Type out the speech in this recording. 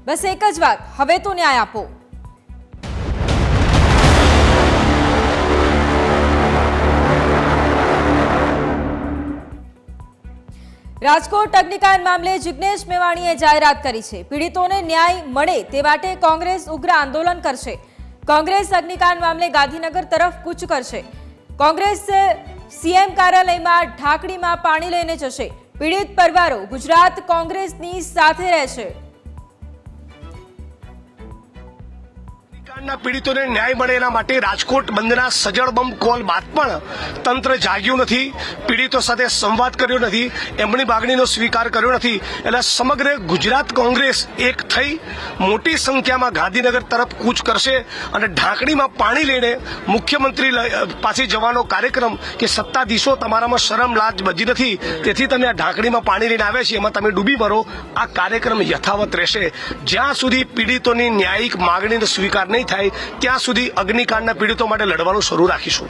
બસ એક જ વાત, હવે તો ન્યાય આપો। રાજકોટ અગ્નિકાંડ મામલે જિગ્નેશ મેવાણીએ જાહેરાત કરી છે। પીડિતોને ન્યાય મળે તે માટે કોંગ્રેસ ઉગ્ર આંદોલન કરશે। કોંગ્રેસ અગ્નિકાંડ મામલે ગાંધીનગર તરફ કૂચ કરશે। કોંગ્રેસ સીએમ કાર્યાલયમાં ઢાંકણીમાં પાણી લઈને જશે। પીડિત પરિવારો ગુજરાત કોંગ્રેસની સાથે રહેશે। પીડિતોને ન્યાય મળે એના માટે રાજકોટ બંધના સજ્જડ કોલ બાદ પણ તંત્ર જાગ્યું નથી, પીડિતો સાથે સંવાદ કર્યો નથી, એમની માગણીનો સ્વીકાર કર્યો નથી। એટલે સમગ્ર ગુજરાત કોંગ્રેસ એક થઈ મોટી સંખ્યામાં ગાંધીનગર તરફ કૂચ કરશે અને ઢાંકણીમાં પાણી લઈને મુખ્યમંત્રી પાસે જવાનો કાર્યક્રમ કે સત્તાધીશો તમારામાં શરમ લાજ બચી નથી, તેથી તમે આ ઢાંકણીમાં પાણી લઈને આવ્યા છે એમાં તમે ડૂબી મરો, આ કાર્યક્રમ યથાવત રહેશે। જ્યાં સુધી પીડિતોની ન્યાયિક માગણીનો સ્વીકાર નહીં થાય ત્યાં સુધી અગ્નિકાંડના પીડિતો માટે લડવાનું શરૂ રાખીશું।